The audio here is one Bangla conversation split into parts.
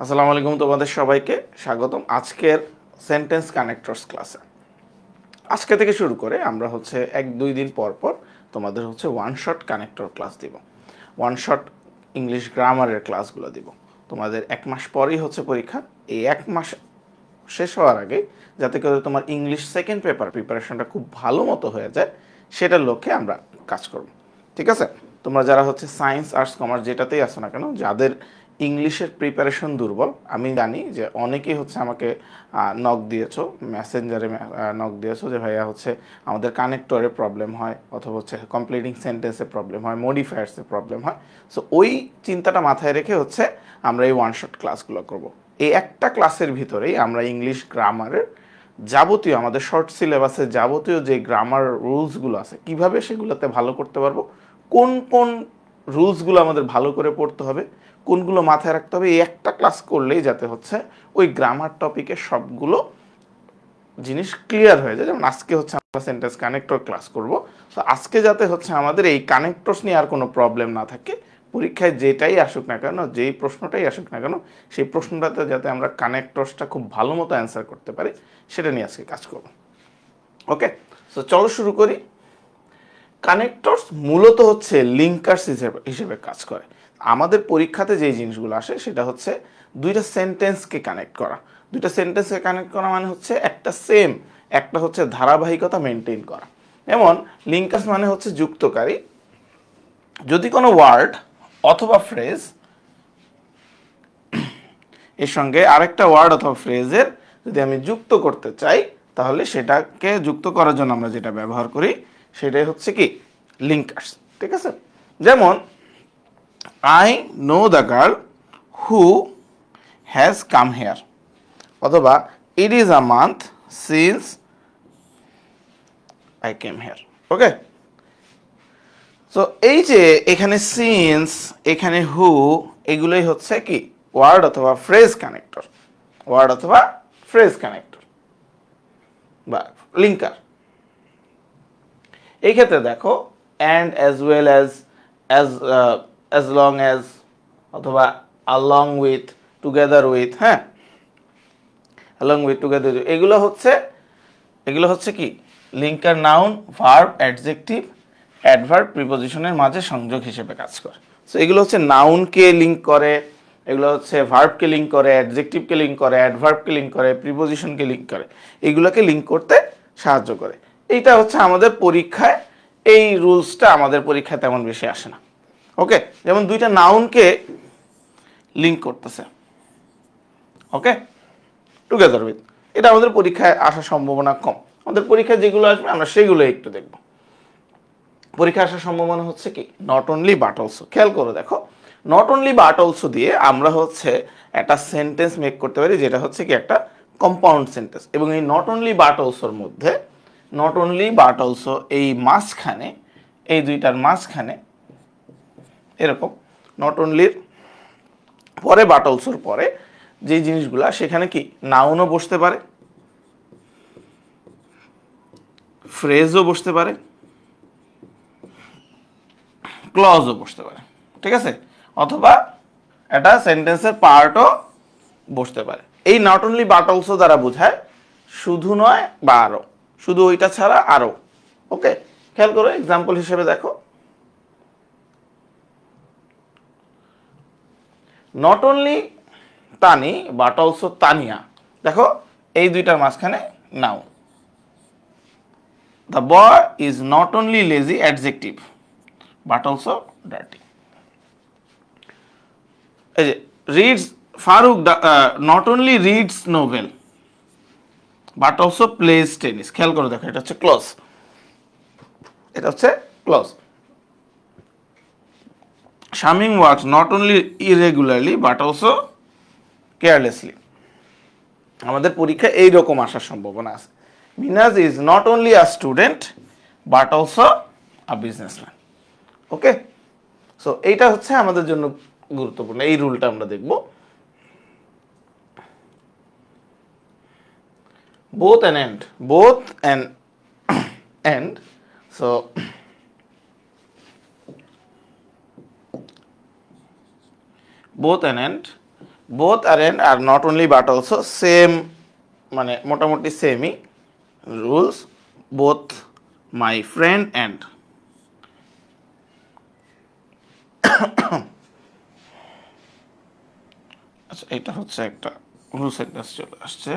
আসসালামু আলাইকুম, তোমাদের সবাইকে স্বাগতম আজকের সেন্টেন্স কানেক্টরস ক্লাসে। আজকে থেকে শুরু করে আমরা হচ্ছে 1-2 দিন পর পর তোমাদের হচ্ছে ওয়ান শট কানেক্টর ক্লাস দিব, ওয়ান শট ইংলিশ গ্রামারের ক্লাসগুলো দিব। তোমাদের 1 মাস পরেই হচ্ছে পরীক্ষা। এই 1 মাস শেষ হওয়ার আগে যাতে করে তোমার ইংলিশ সেকেন্ড পেপার প্রিপারেশনটা খুব ভালো মতো হয়ে যায়, সেটার লক্ষ্যে আমরা কাজ করব। ঠিক আছে? তোমরা যারা হচ্ছে সায়েন্স, আর্টস, কমার্স যেটাতেই আসো না কেন, যাদের ইংলিশের প্রিপারেশন দুর্বল, আমি জানি যে অনেকেই হচ্ছে আমাকে নক দিয়েছো, মেসেঞ্জারে নক দিয়েছো যে ভাইয়া হচ্ছে আমাদের কানেক্টরে প্রবলেম হয়, অথবা হচ্ছে কমপ্লিটিং সেন্টেন্সে প্রবলেম হয়, মডিফায়ার্সে প্রবলেম হয়। সো ওই চিন্তাটা মাথায় রেখে হচ্ছে আমরা এই ওয়ান শট ক্লাসগুলো করব। এই একটা ক্লাসের ভিতরেই আমরা ইংলিশ গ্রামারের যাবতীয়, আমাদের শর্ট সিলেবাসের যাবতীয় যে গ্রামার রুলসগুলো আছে, কিভাবে সেগুলোতে ভালো করতে পারবো, কোন কোন রুলসগুলো আমাদের ভালো করে পড়তে হবে, কোনগুলো মাথায় রাখতে হবে, এই একটা ক্লাস করলেই যাতে হচ্ছে ওই গ্রামার টপিকের সবগুলো জিনিস ক্লিয়ার হয়ে যায়। যেমন আজকে হচ্ছে আমরা সেন্টেন্স কানেক্টর ক্লাস করব। তো আজকে যাতে হচ্ছে আমাদের এই কানেক্টরস নিয়ে আর কোনো প্রবলেম না থাকে, পরীক্ষায় যেটাই আসুক না কেন, যেই প্রশ্নটাই আসুক না কেন, সেই প্রশ্নটাতে যাতে আমরা কানেক্টরসটা খুব ভালো মতো অ্যান্সার করতে পারি, সেটা নিয়ে আজকে কাজ করব। ওকে, সো চলো শুরু করি। কানেক্টরস মূলত হচ্ছে লিঙ্কার্স হিসেবে কাজ করে। আমাদের পরীক্ষাতে যে জিনিসগুলো আসে সেটা হচ্ছে দুইটা সেন্টেন্সকে কানেক্ট করা। দুইটা সেন্টেন্সকে কানেক্ট করা মানে হচ্ছে একটা হচ্ছে ধারাবাহিকতা মেনটেন করা। যেমন লিঙ্কার্স মানে হচ্ছে যুক্তকারী। যদি কোনো ওয়ার্ড অথবা ফ্রেজ এর সঙ্গে আরেকটা ওয়ার্ড অথবা ফ্রেজের যদি আমি যুক্ত করতে চাই, তাহলে সেটাকে যুক্ত করার জন্য আমরা যেটা ব্যবহার করি সেটাই হচ্ছে কি লিঙ্কার্স। ঠিক আছে? যেমন I know the girl who has come here, অথবা it is a month since I came here. Okay, so এই যে এখানে সিন্স, এখানে হু, এগুলোই হচ্ছে কি ওয়ার্ড অথবা ফ্রেজ কানেক্টর, ওয়ার্ড অথবা ফ্রেজ কানেক্টর বা লিঙ্কার। এই ক্ষেত্রে দেখো and, as well as, as long as, অথবা along with, together with, হ্যাঁ, along with, together with, এগুলো হচ্ছে কি linker noun, verb, adjective, adverb, প্রিপজিশনের মাঝে সংযোগ হিসেবে কাজ করে। সো এগুলো হচ্ছে নাউনকে লিঙ্ক করে, এগুলো হচ্ছে ভার্বকে লিঙ্ক করে, অ্যাডজেক্টিভকে লিঙ্ক করে, অ্যাডভার্বকে লিঙ্ক করে, প্রিপজিশনকে লিঙ্ক করে, এগুলোকে লিঙ্ক করতে সাহায্য করে। এইটা হচ্ছে আমাদের পরীক্ষায়, এই রুলসটা আমাদের পরীক্ষায় তেমন বেশি আসে না। ওকে, যেমন দুইটা নাউনকে লিঙ্ক করতেছে, ওকে, টুগেদার উইথ, এটা আমাদের পরীক্ষায় আসার সম্ভাবনা কম। আমাদের পরীক্ষায় যেগুলো আসবে আমরা সেগুলো একটু দেখব। পরীক্ষায় আসার সম্ভাবনা হচ্ছে কি নট অনলি বাট অলসো। খেয়াল করে দেখো, নট অনলি বাট অলসো দিয়ে আমরা হচ্ছে একটা সেন্টেন্স মেক করতে পারি, যেটা হচ্ছে কি একটা কম্পাউন্ড সেন্টেন্স। এবং এই নট অনলি বাট অলসোর মধ্যে, নট অনলি বাট অলসো এই মাঝখানে, এই দুইটার মাঝখানে এরকম নট অনলির পরে বাট অলসোর পরে যে জিনিসগুলা, সেখানে কি নাউনও বসতে পারে, ফ্রেজও বসতে পারে, ক্লজও বসতে পারে। ঠিক আছে? অথবা একটা সেন্টেন্সের পার্টও বসতে পারে। এই নট অনলি বাট অলসো দ্বারা বোঝায় শুধু নয় বা আরো, শুধু ওইটা ছাড়া আরো। ওকে, খেয়াল করো, এক্সাম্পল হিসেবে দেখো, not only Tani but also Tania. দেখো এই দুইটার মাঝখানে নাও। The boy is not only lazy, adjective, but also dirty. এই যে reads, Faruk not only reads novel but also plays tennis. খেয়াল করে দেখো, এটা হচ্ছে ক্লজ, এটা হচ্ছে clause. Shamim works not only irregularly but also carelessly. আমাদের পরীক্ষা এইরকম আসার সম্ভাবনা আছে। Minaj is not only a student but also a businessman. Okay, so এইটা হচ্ছে আমাদের জন্য গুরুত্বপূর্ণ, এই রুলটা আমরা দেখব। both and end, both and end, so both and end both আর এন্ড আর not only but also same, মানে মোটামুটি সেমই rules. Both my friend and, আচ্ছা এটা হচ্ছে একটা রুল সেন্টেন্স চলে আসছে।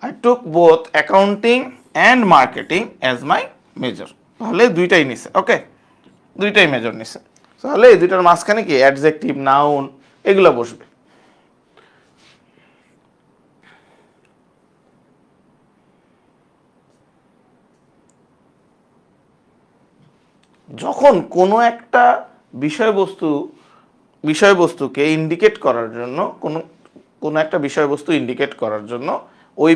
I took both accounting and marketing as my major. তাহলে দুইটাই নিছে, ওকে, দুইটাই মেজর নিছে। তাহলে এই দুইটার মাঝখানে কি অ্যাডজেক্টিভ, নাউন এগুলো বসবে। যখন কোনো একটা বিষয়বস্তুকে ইন্ডিকেট করার জন্য, কোনো একটা বিষয়বস্তু ইন্ডিকেট করার জন্য ওই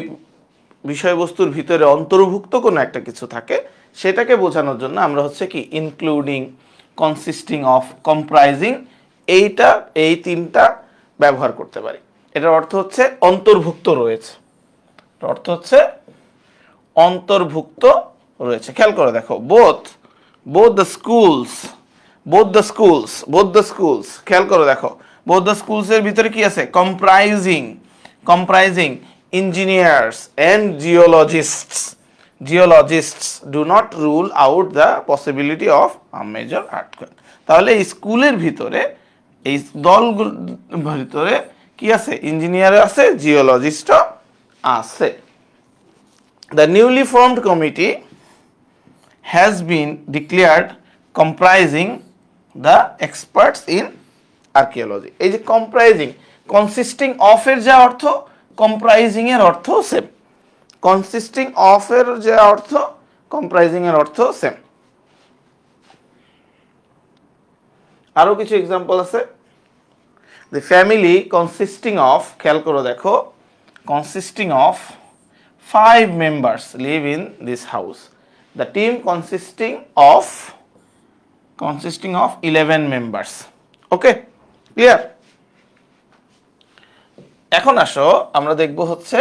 বিষয়বস্তুর ভিতরে অন্তর্ভুক্ত কোনো একটা কিছু থাকে, সেটাকে বোঝানোর জন্য আমরা হচ্ছে কি ইনক্লুডিং, কনসিস্টিং অফ, কম্প্রাইজিং, এই তিনটা ব্যবহার করতে পারি। এটার অর্থ হচ্ছে অন্তর্ভুক্ত রয়েছে, অর্থ হচ্ছে অন্তর্ভুক্ত রয়েছে। খেয়াল করে দেখো, বোথ দ্য স্কুলস, খেয়াল করে দেখো, বোথ দ্য স্কুলস এর ভিতরে কি আছে? Comprising engineers and geologists do not rule out the possibility of a major earthquake. তাহলে এই স্কুলের ভিতরে, এই দলগুলোর ভিতরে কি আছে? ইঞ্জিনিয়ার আছে, জিওলজিস্টও আছে। The newly formed committee has been declared comprising the experts in archaeology. এই যে comprising, consisting of এর যে অর্থ, comprising এর অর্থ সেম। consisting of এর যে অর্থ, comprising এর অর্থ সেম। আরো কিছু এক্সাম্পল আছে। The family consisting of, খেয়াল করে দেখো, consisting of 5 members live in this house. The team consisting of 11 members. Okay, clear? এখন আসো আমরা দেখব হচ্ছে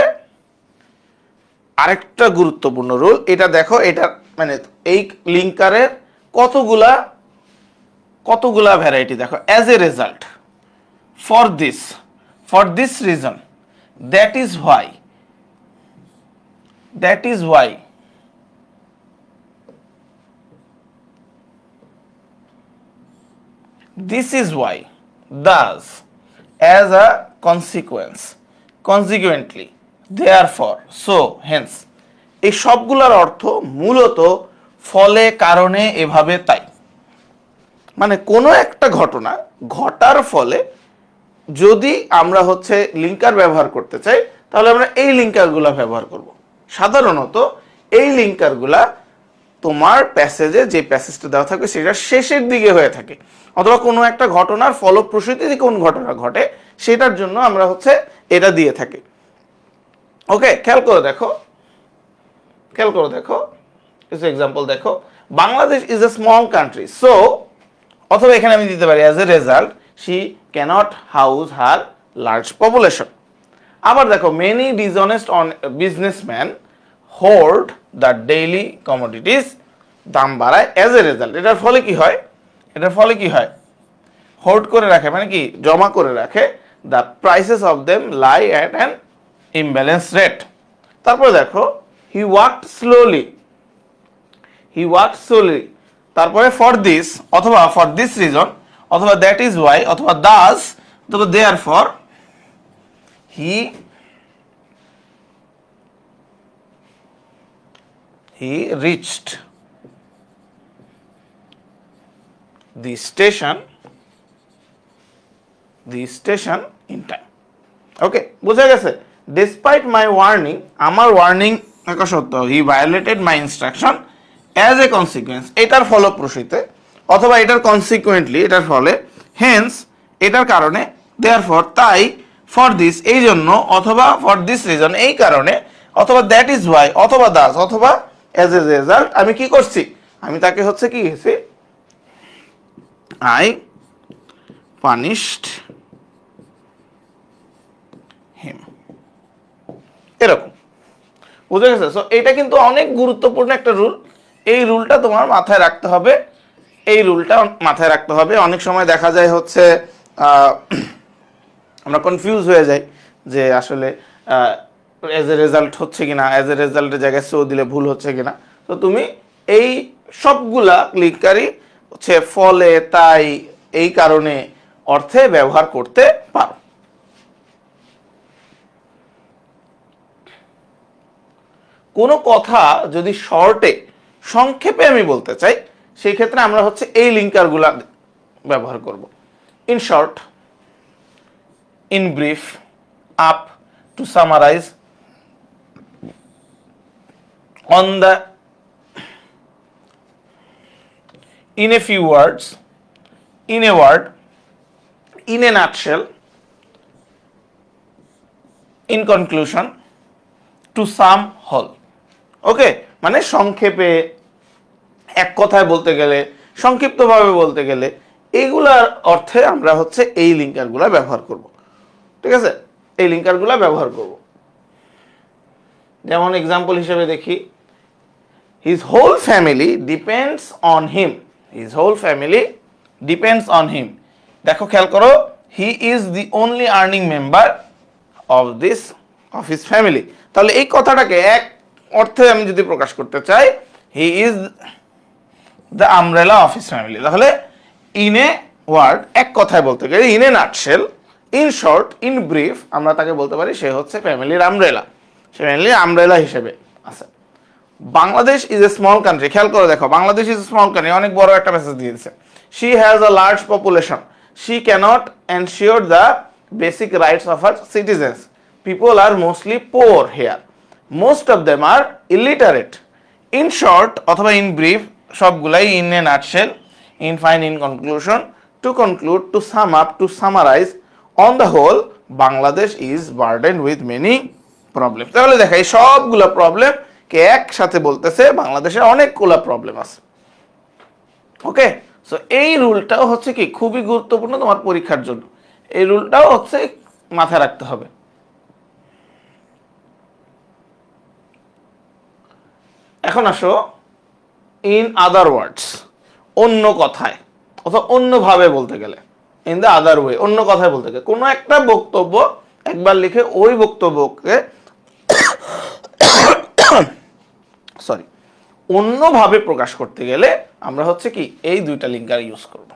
আরেকটা গুরুত্বপূর্ণ রুল। এটা দেখো, এটা মানে এই লিঙ্কারের কতগুলা ভ্যারাইটি দেখো। As a result, for this reason, that is why, this is why, thus, as a consequence, consequently, therefore, so, hence, এই সবগুলোর অর্থ মূলত ফলে, কারণে, এভাবে, তাই। মানে কোনো একটা ঘটনা ঘটার ফলে যদি আমরা হচ্ছে লিঙ্কার ব্যবহার করতে চাই, তাহলে আমরা এই লিঙ্কারগুলো ব্যবহার করব। সাধারণত এই লিঙ্কারগুলা তোমার প্যাসেজে, যে প্যাসেজটা দেওয়া থাকবে সেটার শেষের দিকে হয়ে থাকে, অথবা কোনো একটা ঘটনার ফলপ্রসূতিতে কোন ঘটনা ঘটে সেটার জন্য আমরা হচ্ছে এটা দিয়ে থাকি। ওকে, খেয়াল করে দেখো কিছু এক্সাম্পল দেখো। Bangladesh is a small country, so, অথবা এখানে আমি দিতে পারি as a result she cannot house her large population. আবার দেখো, many dishonest businessman hold the daily commodities, দাম বাড়ায় অ্যাজ এ রেজাল্ট। এটার ফলে কি হয়? হোল্ড করে রাখে মানে কি? জমা করে রাখে। The prices of them lie at an imbalance rate. তারপর দেখো, হি ওয়ার্কড স্লোলি, তারপরে ফর দিস, অথবা ফর দিস রিজন, অথবা দ্যাট ইজ ওয়াই, অথবা দাস, অথবা therefore, he reached the station in time. Okay, বুঝা গেছে? ডিসপাইট মাই ওয়ার্নিং, আমার ওয়ার্নিং থাকা সত্ত্বেও, he violated my instruction as a consequence, এটার ফলপ্রসূতে, অথবা এটার কনসিকুয়েন্টলি, এটার ফলে, হেন্স, এটার কারণে, দেয়ারফর, তাই, ফর দিস, এই জন্য, অথবা ফর দিস রিজন, এই কারণে, অথবা দ্যাট ইজ ওয়াই, অথবা দাস, অথবা অ্যাজ এ রেজাল্ট, আমি কি করছি? আমি তাকে হচ্ছে কি গেছি, আই পানিশড হিম, এরকম। বুঝে গেছে? সো এটা কিন্তু অনেক গুরুত্বপূর্ণ একটা রুল। এই রুলটা তোমার মাথায় রাখতে হবে। অনেক সময় দেখা যায় হচ্ছে আমরা কনফিউজ হয়ে যাই যে আসলে এজ এ রেজাল্ট হচ্ছে কিনা, এজ এ রেজাল্টের জায়গায় সো দিলে ভুল হচ্ছে কিনা। তো তুমি এই সবগুলা লিঙ্কারই হচ্ছে ফলে, তাই, এই কারণে অর্থে ব্যবহার করতে পারো। কোনো কথা যদি শর্টে, সংক্ষেপে আমি বলতে চাই, সেই ক্ষেত্রে আমরা হচ্ছে এই লিঙ্কারগুলা ব্যবহার করব। In short, in brief, up, to summarise, on the, in a few words, in a word, in a nutshell, in conclusion, to sum whole. ওকে, মানে সংক্ষেপে, এক কথায় বলতে গেলে, সংক্ষিপ্তভাবে বলতে গেলে, এইগুলার অর্থে আমরা হচ্ছে এই লিঙ্কারগুলা ব্যবহার করব। ঠিক আছে, এই লিঙ্কারগুলা ব্যবহার করব। যেমন এক্সাম্পল হিসেবে দেখি, his whole family depends on him. His whole family depends on him. দেখো, খেয়াল করো, he is the only earning member of his family. তাহলে এই কথাটাকে এক অর্থে আমি যদি প্রকাশ করতে চাই, he is the umbrella of his family, তাহলে in a word, এক কথায় বলতে গেলে, in a nutshell, in short, in brief, আমরা তাকে বলতে পারি সে হচ্ছে ফ্যামিলির আমব্রেলা, সে ফ্যামিলির আমব্রেলা হিসেবে আছে। Bangladesh is a small country, খেয়াল করে দেখো, Bangladesh is a small country, অনেক বড় একটা মেসেজ দিয়ে দিচ্ছে। She has a large population, she cannot ensure the basic rights of her citizens, people are mostly poor here, most of them are illiterate. In short অথবা ইন ব্রিফ, সবগুলাই, in a nutshell, in fine, in conclusion, to conclude, to sum up, to summarise, on the whole, Bangladesh is burden with many problem. তাহলে দেখা, এই সবগুলো প্রবলেম কে একসাথে বলতেছে, বাংলাদেশে অনেকগুলো প্রবলেম আছে। ওকে, সো এই রুলটাও হচ্ছে কি খুবই গুরুত্বপূর্ণ তোমার পরীক্ষার জন্য, এই রুলটাও হচ্ছে মাথায় রাখতে হবে। এখন আসো ইন আদার ওয়ার্ডস, অন্য কথায় অথবা অন্যভাবে বলতে গেলে, ইন দ্য আদার ওয়ে, অন্য কথায় বলতে গেলে, কোনো একটা বক্তব্য একবার লিখে ওই বক্তব্যকে সরি অন্যভাবে প্রকাশ করতে গেলে আমরা হচ্ছে কি এই দুইটা লিঙ্কার ইউজ করব।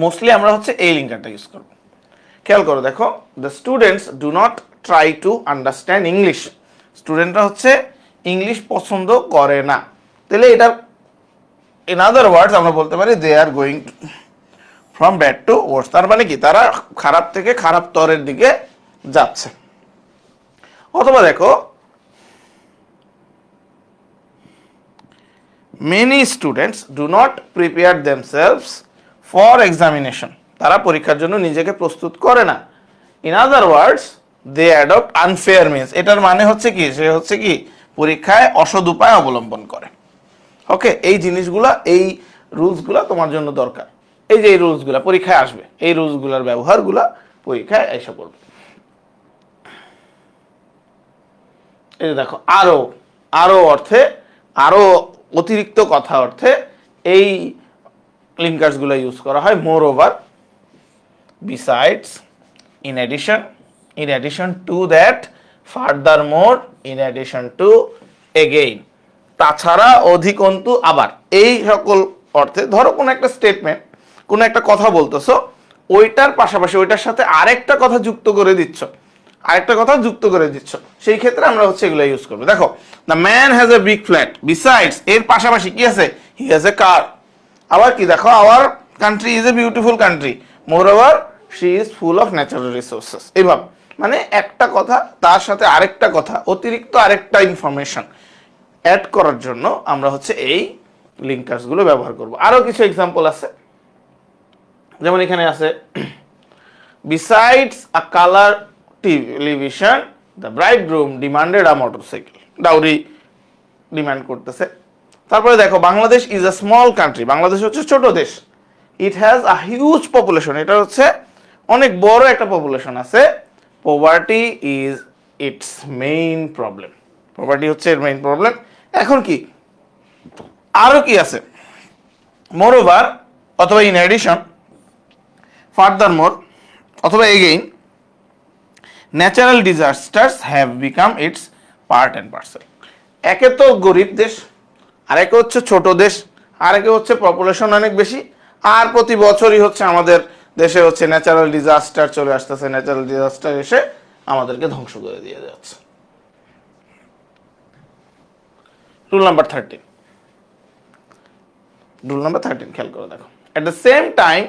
মোস্টলি আমরা হচ্ছে এই লিঙ্কারটা ইউজ করব। খেয়াল করো, দেখো, the students do not try to understand English, স্টুডেন্টরা হচ্ছে ইংলিশ পছন্দ করে না। তাহলে এটা ইন আদার ওয়ার্ডস আমরা বলতে পারি they are going from bad to worse, তার মানে কি তারা খারাপ থেকে খারাপ তরের দিকে যাচ্ছে। অথবা দেখো, many students do not prepare themselves for examination, তারা পরীক্ষার জন্য নিজেকে প্রস্তুত করে না। in other words they adopt unfair means, এটার মানে হচ্ছে কি, সে হচ্ছে কি পরীক্ষায় অসৎ উপায় অবলম্বন করে। ওকে, এই জিনিসগুলা, এই রুলসগুলা তোমার জন্য দরকার। এই যে এই রুলসগুলা পরীক্ষায় আসবে, এই রুলসগুলার ব্যবহারগুলা পরীক্ষায় এসে পড়বে। এই যে দেখো, আরো, আরো অর্থে, আরো অতিরিক্ত কথা অর্থে এই লিঙ্কার্সগুলো ইউজ করা হয়। Moreover, besides, in addition, in addition to that, furthermore, in addition to, again, তাছাড়া, অধিকন্তু, আবার, এই সকল অর্থে। ধরো কোনো একটা স্টেটমেন্ট, কোনো একটা কথা বলতেছো, ওইটার পাশাপাশি ওইটার সাথে আরেকটা কথা যুক্ত করে দিচ্ছ, আরেকটা কথা যুক্ত করে দিচ্ছ, সেই ক্ষেত্রে আমরা হচ্ছে এগুলো ইউজ করবো। দেখো, the man has a big flat, besides, এর পাশাপাশি কি আছে, হি হ্যাজ এ কার। আবার কি, দেখো, our country is a beautiful country, more over she is full of natural resources. এইভাবে মানে একটা কথা তার সাথে আরেকটা কথা, অতিরিক্ত আরেকটা ইনফরমেশন অ্যাড করার জন্য আমরা হচ্ছে এই লিঙ্কার্সগুলো ব্যবহার করব। আরো কিছু এক্সাম্পল আছে, যেমন এখানে আছে, besides a colour television the bridegroom demanded a motorcycle, dowry demand করতেছে। তারপরে দেখো, Bangladesh is a small country, Bangladesh হচ্ছে ছোট দেশ, it has a huge population, এটা হচ্ছে অনেক বড় একটা পপুলেশন আছে, poverty is its main problem, poverty হচ্ছে এর মেইন প্রবলেম। এখন কি আরো কি আছে, মোর ওভার অথবা ইন এডিশন, ফার্দার মোর অথবা again, natural disasters have become its part and parcel. একে তো গরিব দেশ, আরেকে হচ্ছে ছোট দেশ, আরেকে হচ্ছে পপুলেশন অনেক বেশি, আর প্রতি বছরই হচ্ছে আমাদের দেশে হচ্ছে ন্যাচারাল ডিজাস্টার চলে আসতেছে, ন্যাচারাল ডিজাস্টার এসে আমাদেরকে ধ্বংস করে দিয়ে যাচ্ছে। রুল নাম্বার 13, রুল নাম্বার 13 খেয়াল করে দেখো। At the same time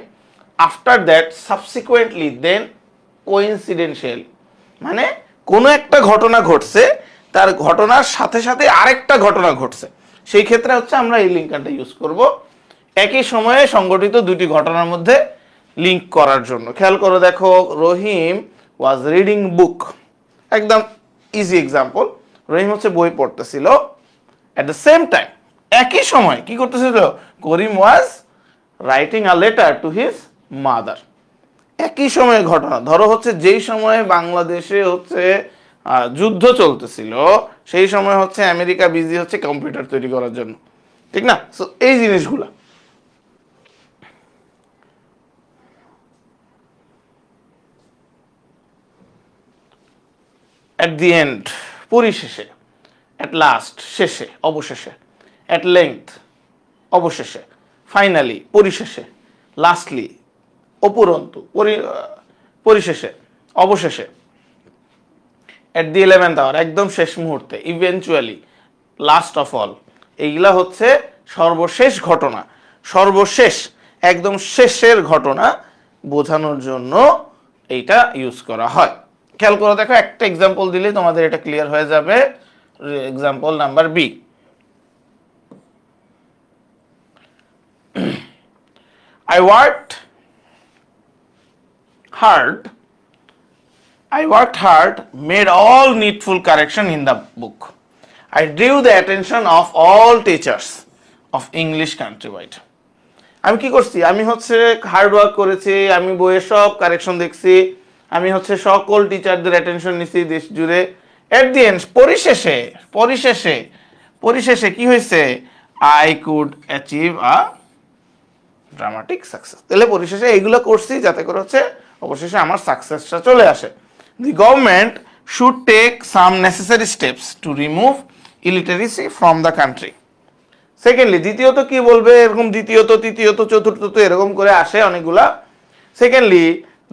after that subsequently then coincidental, মানে কোনো একটা ঘটনা ঘটছে, তার ঘটনার সাথে সাথে আরেকটা ঘটনা ঘটছে, সেই ক্ষেত্রে হচ্ছে আমরা এই লিঙ্কারটা ইউজ করব একই সময়ে সংঘটিত দুটি ঘটনার মধ্যে লিঙ্ক করার জন্য। খেয়াল করে দেখো, রহিম ওয়াজ রিডিং বুক, একদম ইজি এক্সাম্পল। রহিম হচ্ছে বই পড়তেছিল, এট দ্য সেম টাইম একই সময় কি করতেছিল, Karim was writing a letter to his mother. একই সময়ে ঘটনা, ধরো হচ্ছে যেই সময়ে বাংলাদেশে হচ্ছে যুদ্ধ চলতেছিল, সেই সময় হচ্ছে আমেরিকা বিজি হচ্ছে কম্পিউটার তৈরি করার জন্য, ঠিক না? সো এই জিনিসগুলা at the end পরিশেষে, at last শেষে, অবশেষে, at length অবশেষে, ফাইনালি পরিশেষে, লাস্টলি অপুরন্তু পরিশেষে, অবশেষে, at the 11th hour একদম শেষ মুহূর্তে, ইভেনচুয়ালি, লাস্ট অফ অল, এইগুলা হচ্ছে সর্বশেষ ঘটনা, সর্বশেষ একদম শেষের ঘটনা বোঝানোর জন্য এইটা ইউজ করা হয়। খেয়াল করে দেখো, একটা এক্সাম্পল দিলে তোমাদের এটা ক্লিয়ার হয়ে যাবে। Example number B, I worked hard, made all needful correction in the book. I drew the attention of all teachers of English countrywide. আমি কি করছি, আমি হচ্ছে হার্ড ওয়ার্ক করেছি, আমি বইয়ের সব কারেকশন দেখছি, আমি হচ্ছে সকল টিচারদের অ্যাটেনশন নিছি দেশ জুড়ে। এট দি এন্ড পরিশেষে, পরিশেষে, পরিশেষে কি হয়েছে, I could achieve a dramatic success. তাহলে পরিশেষে এইগুলো করছি যাতে করে হচ্ছে অবশেষে আমার সাকসেসটা চলে আসে। The government should take some necessary steps to remove illiteracy from the country. Secondly, দ্বিতীয়ত কি বলবে, এরকম দ্বিতীয়ত, তৃতীয়ত, চতুর্থত এরকম করে আসে অনেকগুলা। Secondly,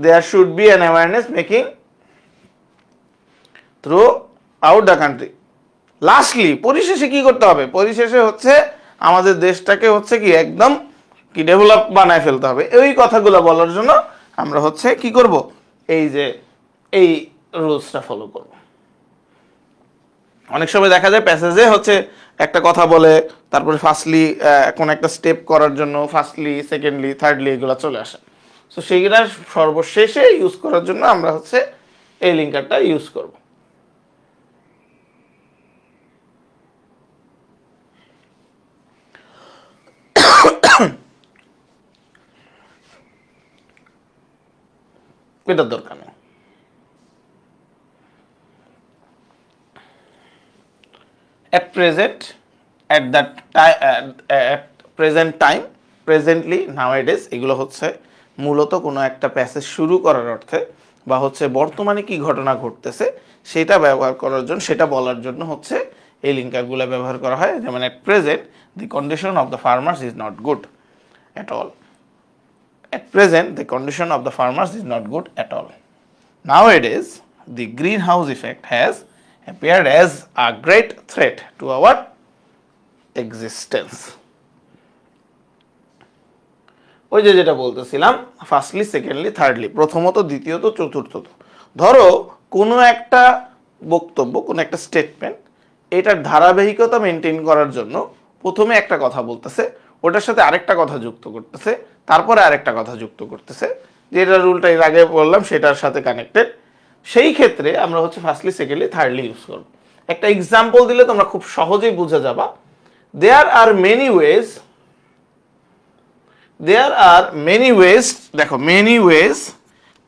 there should be an awareness making throughout the country. Lastly, পরিশেষে কি করতে হবে, পরিশেষে হচ্ছে আমাদের দেশটাকে হচ্ছে কি একদম কি ডেভেলপ বানায় ফেলতে হবে। এই কথাগুলো বলার জন্য আমরা হচ্ছে কি করব, এই যে এই রুলসটা ফলো করব। অনেক সময় দেখা যায় প্যাসেজে হচ্ছে একটা কথা বলে, তারপরে ফার্স্টলি কোন একটা স্টেপ করার জন্য ফার্স্টলি, সেকেন্ডলি, থার্ডলি এগুলো চলে আসে। সো সেইগুলা সর্বশেষে ইউজ করার জন্য আমরা হচ্ছে এই লিঙ্কারটা ইউজ করব। এটার দরকার নেই। at present time, presently, nowadays এগুলো হচ্ছে মূলত কোনো একটা প্যাসেজ শুরু করার অর্থে বা হচ্ছে বর্তমানে কি ঘটনা ঘটতেছে সেটা ব্যবহার করার জন্য, সেটা বলার জন্য হচ্ছে এই লিঙ্কারগুলো ব্যবহার করা হয়। যেমন at present the condition of the farmers is not good at all. At present the condition of the farmers is not good at all. Nowadays the greenhouse effect has appeared as a great threat to our existence. ওই যে যেটা বলতেছিলাম, ফার্স্টলি, সেকেন্ডলি, থার্ডলি, প্রথমত, দ্বিতীয়ত, চতুর্থত। ধরো কোনো একটা বক্তব্য, কোনো একটা স্টেটমেন্ট, এটার ধারাবাহিকতা মেনটেন করার জন্য প্রথমে একটা কথা বলতেছে, ওটার সাথে আরেকটা কথা যুক্ত করতেছে, তারপরে আরেকটা কথা যুক্ত করতেছে, যেটা রুলটা এর আগে বললাম সেটার সাথে কানেক্টেড। সেই ক্ষেত্রে আমরা হচ্ছে ফার্স্টলি, সেকেন্ডলি, থার্ডলি ইউজ করব। একটা এক্সাম্পল দিলে তোমরা খুব সহজেই বুঝে যাবা। There are many ways, দেখো, many ways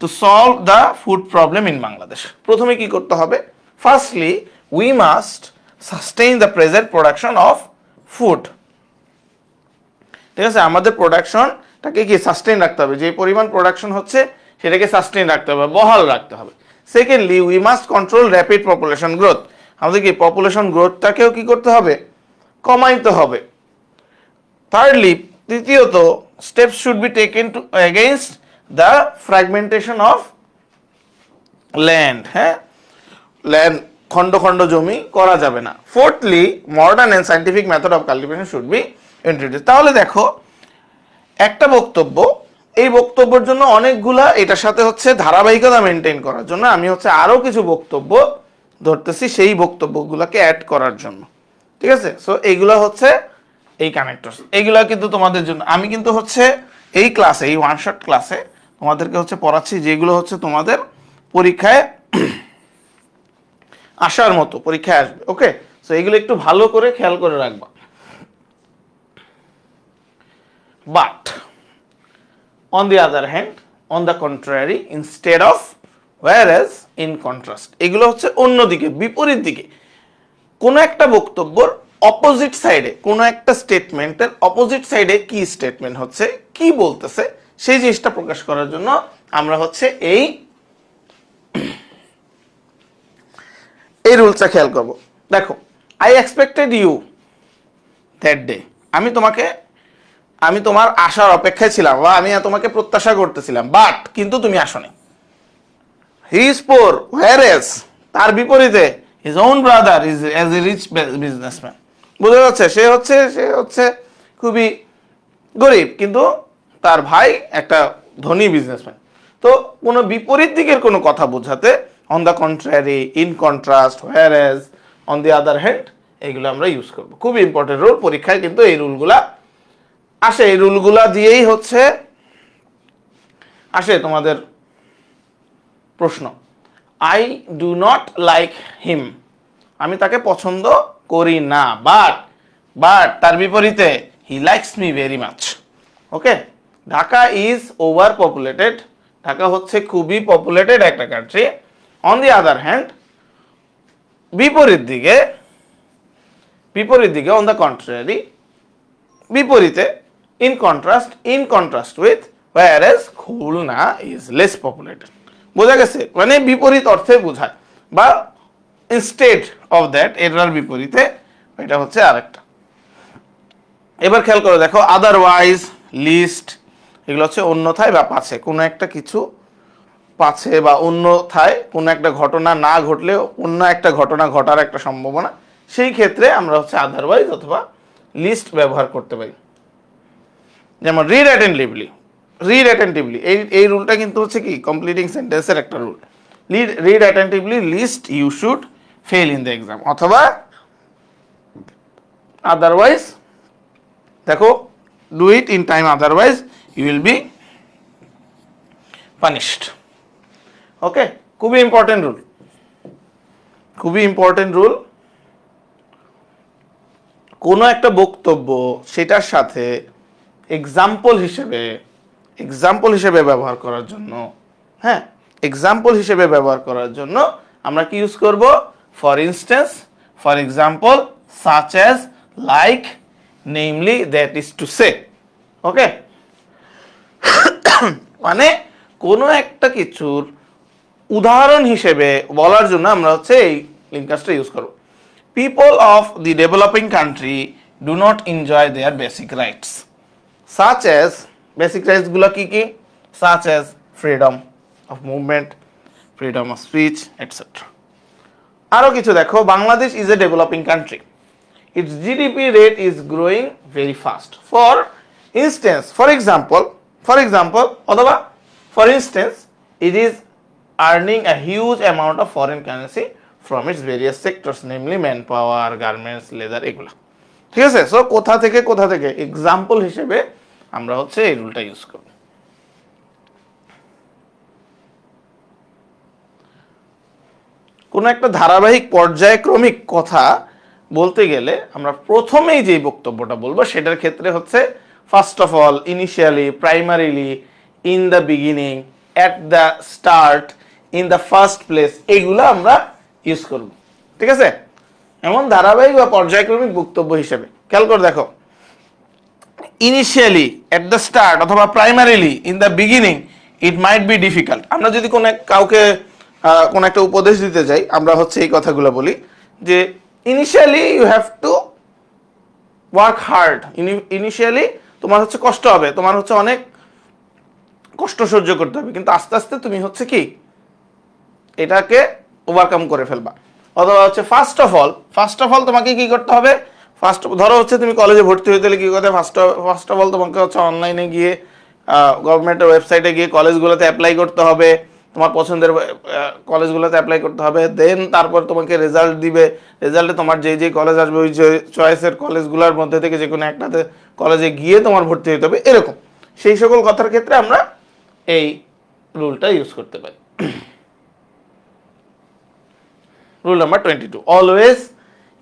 to solve the food problem in Bangladesh. প্রথমে কি করতে হবে, firstly we must sustain the present production of food. ঠিক আছে, আমাদের প্রোডাকশনটাকে কি সাস্টেইন রাখতে হবে, যে পরিমাণ প্রোডাকশন হচ্ছে সেটাকে সাস্টেইন রাখতে হবে, বহাল রাখতে হবে। Secondly we must control rapid population growth, আমাদের কি পপুলেশন গ্রোথটাকেও কি করতে হবে, কমাইতে হবে। থার্ডলি, তৃতীয়ত, steps should be taken to against the fragmentation of land, হ্যাঁ, ল্যান্ড খণ্ড খণ্ড জমি করা যাবে না। Fourthly, modern and scientific method of cultivation should be introduce. তাহলে দেখো একটা বক্তব্য, এই বক্তব্যের জন্য অনেকগুলা, এটার সাথে হচ্ছে ধারাবাহিকতা মেনটেন করার জন্য আমি হচ্ছে আরো কিছু বক্তব্য ধরতেছি সেই বক্তব্যগুলোকে অ্যাড করার জন্য, ঠিক আছে। সো এইগুলা হচ্ছে এই কানেক্টরস, এইগুলা কিন্তু তোমাদের জন্য আমি কিন্তু হচ্ছে এই ক্লাসে, এই ওয়ান শট ক্লাসে তোমাদেরকে হচ্ছে পড়াচ্ছি যেগুলো হচ্ছে তোমাদের পরীক্ষায় আসার মতো, পরীক্ষায় আসবে। ওকে, সো এগুলো একটু ভালো করে খেয়াল করে রাখবা। But on the other hand, on the contrary, instead of, whereas, in contrast, এগুলো হচ্ছে অন্যদিকে, বিপরীত দিকে। কোন একটা বক্তব্যর অপোজিট সাইডে, কোন একটা স্টেটমেন্টের অপোজিট সাইডে কি স্টেটমেন্ট হচ্ছে, কি বলতেছে, সেই জিনিসটা প্রকাশ করার জন্য আমরা হচ্ছে এই রুলসটা খেয়াল করব। দেখো, I expected you that day, আমি তোমার আসার অপেক্ষায় ছিলাম, বা আমি তোমাকে প্রত্যাশা করতেছিলাম, বাট কিন্তু তুমি আসোনি। হি ইজ পোর, whereas, তার বিপরীতে, his own brother is as a rich businessman, বোঝা যাচ্ছে সে হচ্ছে খুবই গরিব, কিন্তু তার ভাই একটা ধনী বিজনেসম্যান। তো কোনো বিপরীত দিকের কোনো কথা বোঝাতে on the contrary, in contrast, whereas, on the other hand, এইগুলো আমরা ইউজ করব। খুব ইম্পর্টেন্ট রুল, পরীক্ষায় কিন্তু এই রুলগুলা আসে, এই রুলগুলা দিয়েই হচ্ছে আসে তোমাদের প্রশ্ন। I do not like him, আমি তাকে পছন্দ করি না, বাট তার বিপরীতে he likes me very much. Okay, Dhaka is over populated, Dhaka হচ্ছে খুবই পপুলেটেড একটা country. On the other hand, বিপরীত দিকে, অন দ্য কন্ট্রারি, বিপরীতে, in contrast with, whereas, Khulna is less populated, বোঝা গেছে, মানে বিপরীত অর্থে বোঝায়, বা instead of that, এটার বিপরীতে এটা হচ্ছে আরেকটা। এবার খেয়াল করে দেখো, আদারওয়াইজ, লিস্ট, এগুলো হচ্ছে অন্যথায় বা পাছে, কোনো একটা কিছু পাছে বা অন্যথায় কোনো একটা ঘটনা না ঘটলে অন্য একটা ঘটনা ঘটার একটা সম্ভাবনা, সেই ক্ষেত্রে আমরা হচ্ছে আদারওয়াইজ অথবা লিস্ট ব্যবহার করতে পারি। যেমন রিড অ্যাটেন্টিভলি, এই রুলটা কিন্তু হচ্ছে কি কমপ্লিটিং সেন্টেন্সের একটা rule. Read attentively, lest you should fail in the exam, অথবা আদারওয়াইজ, দেখো, do it in time, otherwise you will be punished. Okay, খুবই ইম্পর্টেন্ট রুল। কোনো একটা বক্তব্য সেটার সাথে এক্সাম্পল হিসেবে ব্যবহার করার জন্য, হ্যাঁ, এক্সাম্পল হিসেবে ব্যবহার করার জন্য আমরা কি ইউজ করব, for instance, for example, such as, like, namely, that is to say. Okay, মানে কোনো একটা কিছুর উদাহরণ হিসেবে বলার জন্য আমরা হচ্ছে এই লিঙ্কাসটা ইউজ করব। People of the developing country do not enjoy their basic rights, such as, basic rights গুলো কি কি, such as freedom of movement, freedom of speech, etc. আরো কিছু দেখো, Bangladesh is a developing country, its GDP rate is growing very fast. For instance, for example, অথবা for instance, it is earning a huge amount of foreign currency from its various sectors, namely manpower, garments, leather, এগুলো, ঠিক আছে। সো কোথা থেকে এক্সাম্পল হিসেবে আমরা হচ্ছে এই রুলটা ইউজ করব। কোন একটা ধারাবাহিক পর্যায়ক্রমিক কথা বলতে গেলে আমরা প্রথমেই যে বক্তব্যটা বলবো সেটার ক্ষেত্রে হচ্ছে first of all, initially, primarily, in the beginning, at the start, in the first place, এইগুলো আমরা ইউজ করব, ঠিক আছে, এমন ধারাবাহিক বা পর্যায়ক্রমিক বক্তব্য হিসেবে। খেয়াল করে দেখো, ইনিশিয়ালি, এট দ্য স্টার্ট, অথবা primarily, in the beginning, it might be difficult. আমরা যদি কোনো কাউকে কোন একটা উপদেশ দিতে যাই, আমরা হচ্ছে এই কথাগুলো বলি যে initially you have to work hard. Initially তোমার হচ্ছে কষ্ট হবে, তোমার হচ্ছে অনেক কষ্ট সহ্য করতে হবে, কিন্তু আস্তে আস্তে তুমি হচ্ছে কি এটাকে ওভারকাম করে ফেলবা। অথবা হচ্ছে ফার্স্ট অফ অল তোমাকে কি করতে হবে, ধরো হচ্ছে তুমি কলেজে ভর্তি হইতে হলে কি করতে, ফার্স্ট অফ অল তোমাকে হচ্ছে অনলাইনে গিয়ে গভর্নমেন্টের ওয়েবসাইটে গিয়ে কলেজগুলোতে অ্যাপ্লাই করতে হবে, তোমার পছন্দের কলেজগুলোতে অ্যাপ্লাই করতে হবে। দেন তারপর তোমাকে রেজাল্ট দিবে, রেজাল্টে তোমার যে কলেজ আসবে ওই যে চয়েসের কলেজগুলোর মধ্যে থেকে যে কোনো একটাতে কলেজে গিয়ে তোমার ভর্তি হতে হবে। এরকম সেই সকল কথার ক্ষেত্রে আমরা এই রুলটা ইউজ করতে পারি। Rule number 22, always,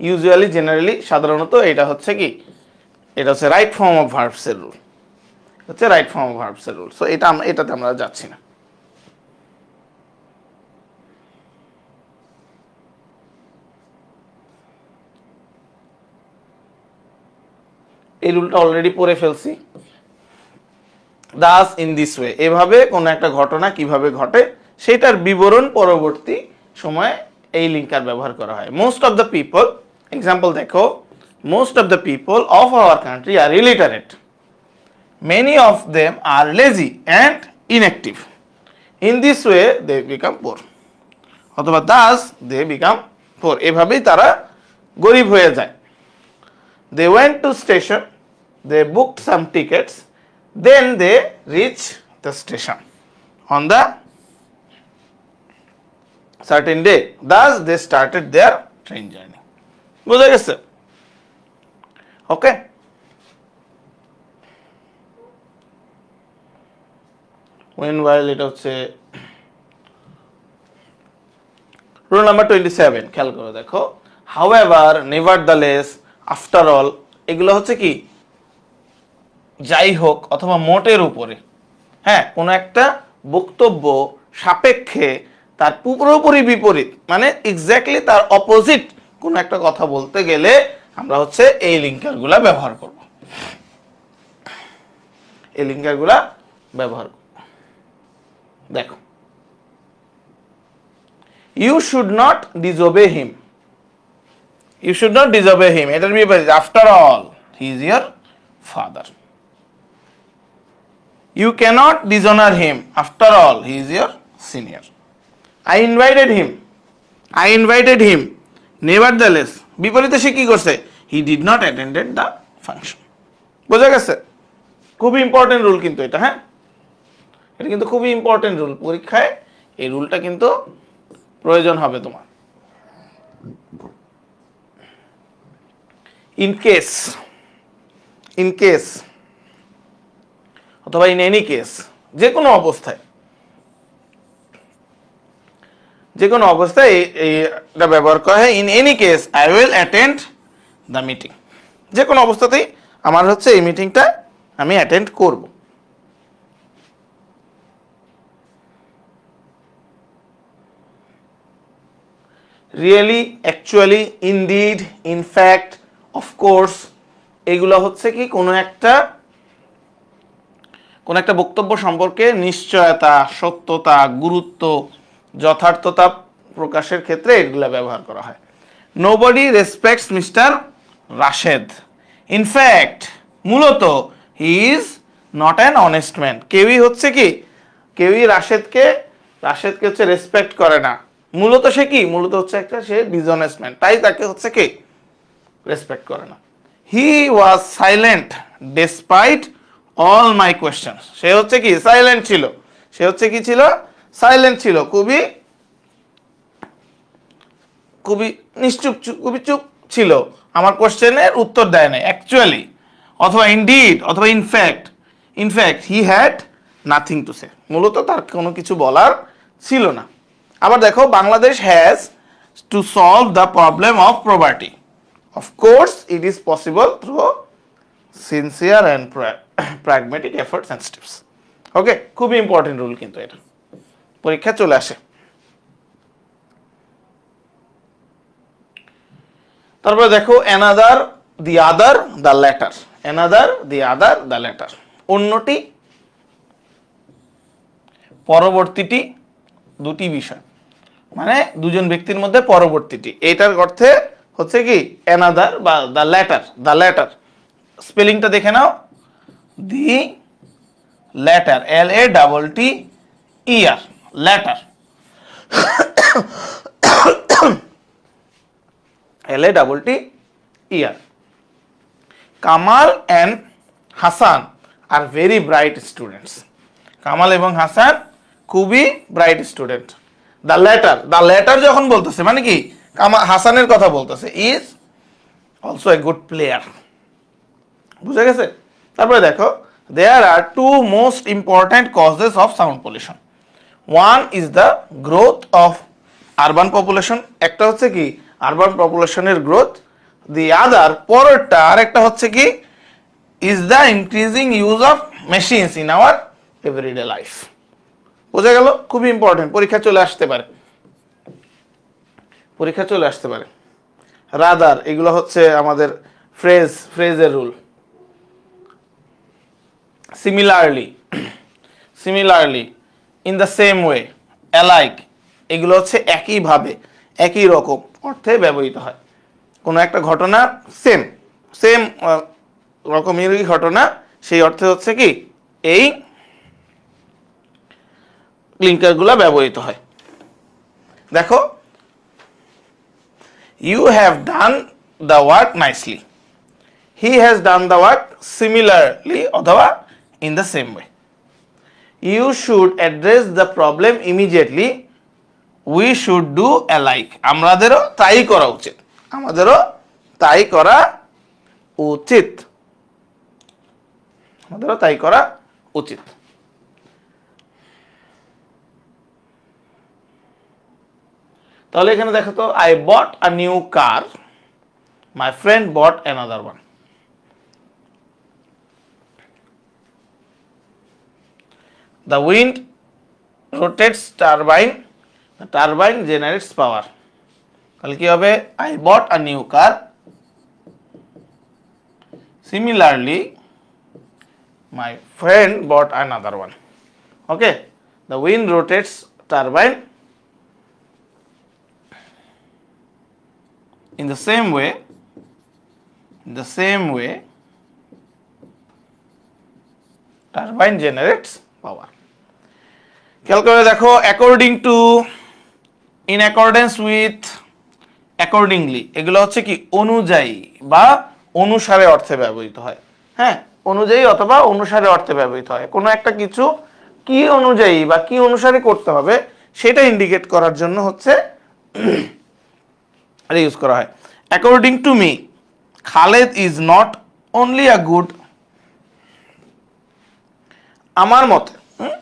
usually, generally, সাধারণত, এটা হচ্ছে কি, এটা হচ্ছে রাইট ফর্ম অফ ভার্বসের রুল, হচ্ছে রাইট ফর্ম অফ ভার্বসের রুল। সো এটাতে আমরা যাচ্ছি না। এই রুলটা অলরেডি পড়ে ফেলছি। দাস ইন দিস ওয়ে, এভাবে কোন একটা ঘটনা কিভাবে ঘটে সেটার বিবরণ পরবর্তী সময়ে এই লিঙ্কার ব্যবহার করা হয়। Most of the people, example দেখো, most of the people of our country are illiterate, many of them are lazy and inactive, in this way they become poor, অথবা দাস দে বিকাম পোর, এভাবেই তারা গরিব হয়ে যায়। They went to station, they booked some tickets, then they reach the station on the certain day, thus they started their train journey. বুঝা গেছে? ওকে, meanwhile এটা হচ্ছে রুল নাম্বার 27, খেয়াল করে দেখো, however, nevertheless, after all, এগুলো হচ্ছে কি যাই হোক অথবা মোটের উপরে, হ্যাঁ, কোনো একটা বক্তব্য সাপেক্ষে তার পুরোপুরি বিপরীত, মানে এক্স্যাক্টলি তার অপোজিট কোন একটা কথা বলতে গেলে আমরা হচ্ছে এই লিঙ্কারগুলা ব্যবহার করব, এই লিঙ্কারগুলা ব্যবহার করব। দেখো, you should not disobey him, you should not disobey him, এটার বিপরীত, after all he is your father. You cannot dishonor him, after all he is your senior. I invited him, nevertheless, বিপরীতে সে কি করছে, he did not attended the function. বোঝা গেছে? খুবই ইম্পর্টেন্ট রুল কিন্তু এটা, হ্যাঁ, এটা কিন্তু খুবই ইম্পর্টেন্ট রুল, পরীক্ষায় এই রুলটা কিন্তু প্রয়োজন হবে তোমার। ইন কেস অথবা ইন এনি কেস, যে কোনো অবস্থায় এটা ব্যবহার করা হয়। In any case I will attend the meeting, যে কোনো অবস্থাতেই আমার হচ্ছে এই মিটিংটা আমি অ্যাটেন্ড করব। Really, actually, indeed, in fact, of course, এগুলো হচ্ছে কি কোনো একটা বক্তব্য সম্পর্কে নিশ্চয়তা, সত্যতা, গুরুত্ব, যথার্থতা প্রকাশের ক্ষেত্রে এগুলা ব্যবহার করা হয়। Nobody respects mister Rashed, in fact, মূলত, he is not an honest man, কেউই রাশেদকে হচ্ছে রেসপেক্ট করে না, মূলত সে কি, মূলত হচ্ছে সে ডিসঅনেস্ট ম্যান, তাই তাকে হচ্ছে কি রেসপেক্ট করে না। He was silent despite all my questions, সে হচ্ছে কি সাইলেন্ট ছিল, সাইলেন্ট ছিল, খুবই নিশ্চুপ, খুবই চুপ ছিল, আমার কোশ্চেনের উত্তর দেয় নাই, অ্যাকচুয়ালি, অথবা ইনডিড, অথবা in fact he had nothing to say, মূলত তার কোনো কিছু বলার ছিল না। আবার দেখো, Bangladesh has to solve the problem of poverty, of course it is possible through sincere and pragmatic efforts and steps. ওকে, খুবই ইম্পর্টেন্ট রুল কিন্তু এটা পরীক্ষা চলে আসে। তারপরে দেখো, another, the other, the latter, another, the other, the latter, অন্যটি, পরবর্তীটি, দুটি বিষয়। মানে দুজন ব্যক্তির মধ্যে পরবর্তীটি, এটার অর্থে হচ্ছে কি অ্যানাদার বা দ্য ল্যাটার। স্পেলিংটা দেখে নাও, the latter, LATTER, latter, LATTER। Kamal and Hasan are very bright students. Kamal এবং হাসান খুবই ব্রাইট স্টুডেন্ট। দ্য ল্যাটার যখন বলতেছে মানে কি হাসানের কথা বলতেছে, is also a good player. বুঝা গেছে? তারপরে দেখো, there are two most important causes of sound pollution. One is the growth of urban population, একটা হচ্ছে কি আরবান পপুলেশনের গ্রোথ। দি আদার, পরেরটা আরেকটা হচ্ছে কি is the increasing use of machines in our everyday life. বোঝা গেল? খুবই ইম্পর্টেন্ট, পরীক্ষা চলে আসতে পারে। রাদার, এগুলো হচ্ছে আমাদের ফ্রেজের rule. Similarly, in the same way, alike, এগুলো হচ্ছে একইভাবে, একই রকম অর্থে ব্যবহৃত হয়। কোনো একটা ঘটনা সেম রকমেরই ঘটনা, সেই অর্থে হচ্ছে কি এই লিঙ্কারগুলো ব্যবহৃত হয়। দেখো, you have done the work nicely, he has done the work similarly অথবা in the same way. You should address the problem immediately, we should do alike, আমাদেরও তাই করা উচিত। তাহলে এখানে দেখো তো, I bought a new car, my friend bought another one. The wind rotates turbine, the turbine generates power. তাহলে কি হবে? I bought a new car. Similarly, my friend bought another one. Okay? The wind rotates turbine. In the same way, turbine generates power. খেয়াল করে দেখো, according to, in accordance with, accordingly, এগুলো হচ্ছে কি অনুযায়ী বা অনুসারে অর্থে ব্যবহৃত হয়। হ্যাঁ, অনুযায়ী অথবা অনুসারে অর্থে ব্যবহৃত হয়। কোনো একটা কিছু কি অনুযায়ী বা কি অনুসারে করতে হবে সেটা ইন্ডিকেট করার জন্য হচ্ছে ইউজ করা হয়। According to me, Khaled is not only a good, আমার মতে,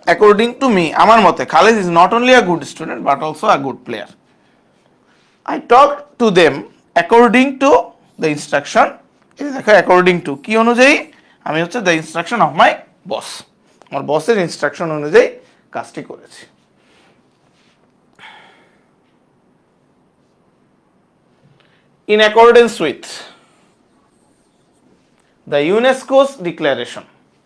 অ্যাকর্ডিং টু মি, আমার মতে, Khaled is not only a good student but also a good player. I talk to them according to the instruction, এই দেখো অ্যাকর্ডিং টু কি অনুযায়ী, আমি হচ্ছে দ্য ইনস্ট্রাকশন অফ মাই বস, আমার বসের ইনস্ট্রাকশন অনুযায়ী কাজটি করেছি। In accordance with the UNESCO's declaration,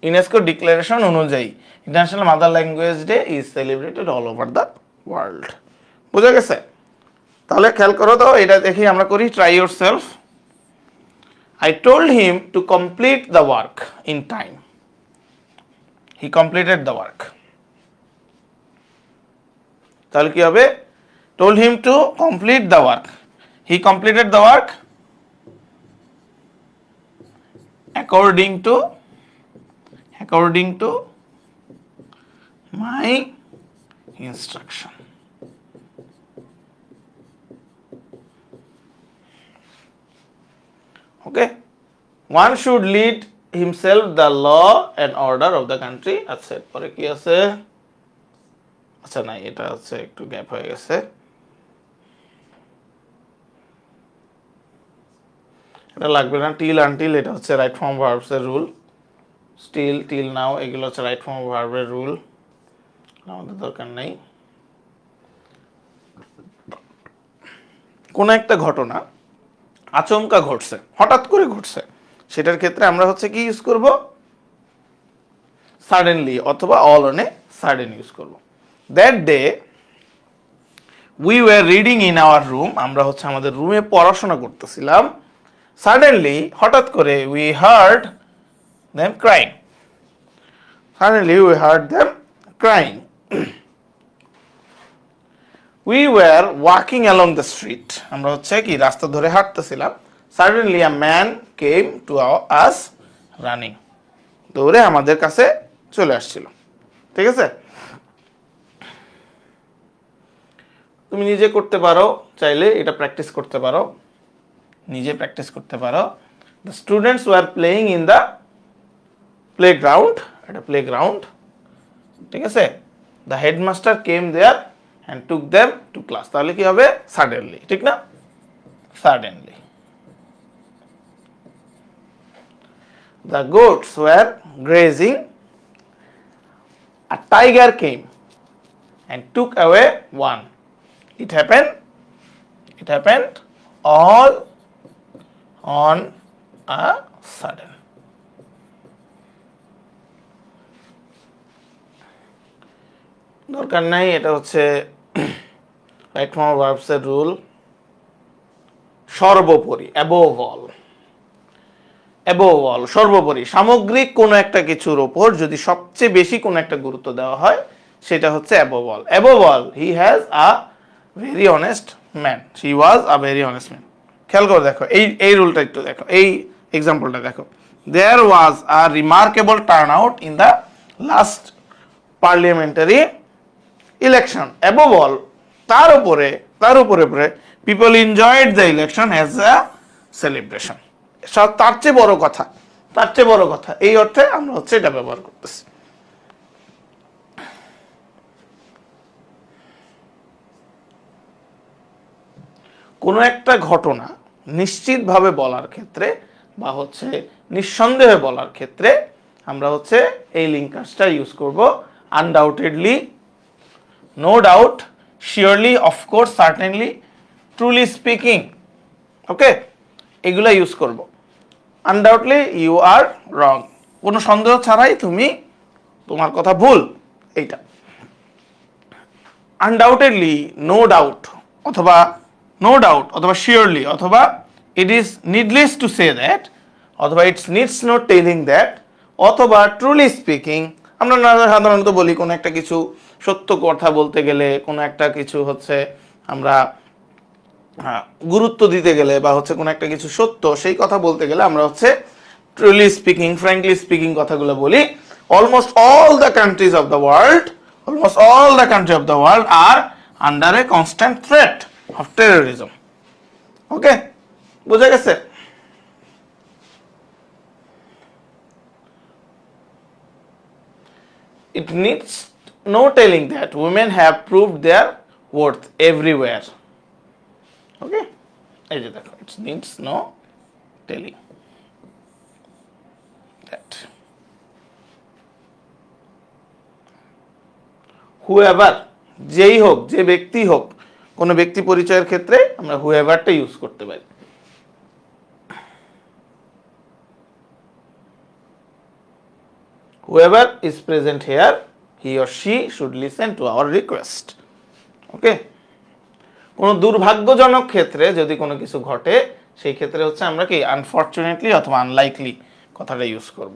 UNESCO declaration অনুযায়ী International Mother Language Day is celebrated all over the world. বুঝা গেছে? তাহলে খেয়াল করো তো, এটা দেখি আমরা করি, try yourself. I told him to complete the work in time. He completed the work. তাহলে কি হবে? Told him to complete the work. He completed the work according to my instruction. Okay, one should lead himself the law and order of the country. আচ্ছা, পরে কি আছে? আচ্ছা না, এটা হচ্ছে একটু গ্যাপ হয়ে গেছে, এটা লাগবে না। টিল আনটিল, এটা হচ্ছে রাইট ফর্ম ভার্বস এর রুল। স্টিল, টিল, নাও, এগুলো হচ্ছে রাইট ফর্ম ভার্বের রুল, আমাদের দরকার নেই। কোন একটা ঘটনা আচমকা ঘটছে, হঠাৎ করে ঘটছে, সেটার ক্ষেত্রে আমরা হচ্ছে কি ইউজ করব? সাডেনলি অথবা all on a sudden use করব। That day we were reading in our room, আমরা হচ্ছে আমাদের রুমে পড়াশোনা করতেছিলাম, suddenly হঠাৎ করে we heard them crying. Suddenly we heard them crying. We were walking along the street. আমরা হচ্ছে কি রাস্তা ধরে হাঁটতেছিলাম. Suddenly a man came to us running. দৌড়ে আমাদের কাছে চলে আসছিল. ঠিক আছে? তুমি নিজে করতে পারো, চাইলে এটা প্র্যাকটিস করতে পারো, নিজে প্র্যাকটিস করতে পারো। The students were playing in the playground, এটা প্লেগ্রাউন্ড, ঠিক আছে? The headmaster came there and took them to class. তাহলে কি হবে? Suddenly, ঠিক না? Suddenly. The goats were grazing. A tiger came and took away one. It happened all on a sudden. দরকার নাই, এটা হচ্ছে রাইট ফর্ম অফ ভার্বস এর রুল। সর্বোপরি, above all, সর্বোপরি, সামগ্রিক কোনো একটা কিছুর উপর যদি সবচেয়ে বেশি কোনো একটা গুরুত্ব দেওয়া হয় সেটা হচ্ছে above all. Above all, he has a very honest man. She was a very honest man. খেয়াল করে দেখো, এই রুলটা একটু দেখো, এই এক্সাম্পলটা দেখো। There was a remarkable turnout in the last parliamentary election. Above all, তার উপরে people enjoyed the election as a celebration. তার চেয়ে বড় কথা, এই অর্থে আমরা হচ্ছে এটা ব্যবহার করতেছি। কোনো একটা ঘটনা নিশ্চিতভাবে বলার ক্ষেত্রে বা হচ্ছে নিঃসন্দেহে বলার ক্ষেত্রে আমরা হচ্ছে এই লিঙ্কার্সটা ইউজ করব। Undoubtedly, no doubt, surely, of course, certainly, truly speaking, okay, এগুলা ইউজ করব। আনডাউটলি, ইউ আর রং, কোনো সন্দেহ ছাড়াই তোমার কথা ভুল, এইটা। আনডাউটেডলি, নো ডাউট অথবা শিওরলি অথবা it is needless to say that অথবা it's needs not telling that অথবা ট্রুলি স্পিকিং। আমরা সাধারণত বলি কোনো একটা কিছু সত্য কথা বলতে গেলে, কোনো একটা কিছু হচ্ছে আমরা গুরুত্ব দিতে গেলে বা হচ্ছে কোনো একটা কিছু সত্য সেই কথা বলতে গেলে আমরা হচ্ছে ট্রুলি স্পিকিং, ফ্র্যাঙ্কলি স্পিকিং কথাগুলো বলি। Almost all the countries of the world are under a constant threat of terrorism. Okay, বোঝা গেছে? It needs no telling that women have proved their worth everywhere. Okay, এই যে দেখো, it needs no telling that. Whoever, যেই হোক, যে ব্যক্তি হোক, কোনো ব্যক্তি পরিচয়ের ক্ষেত্রে আমরা হুএভারটা ইউজ করতে পারি। Whoever is present here, he or she should listen to our request. ওকে, কোনো দুর্ভাগ্যজনক ক্ষেত্রে যদি কোনো কিছু ঘটে সেই ক্ষেত্রে হচ্ছে আমরা কি আনফরচুনেটলি অথবা আনলাইকলি কথাটা ইউজ করব।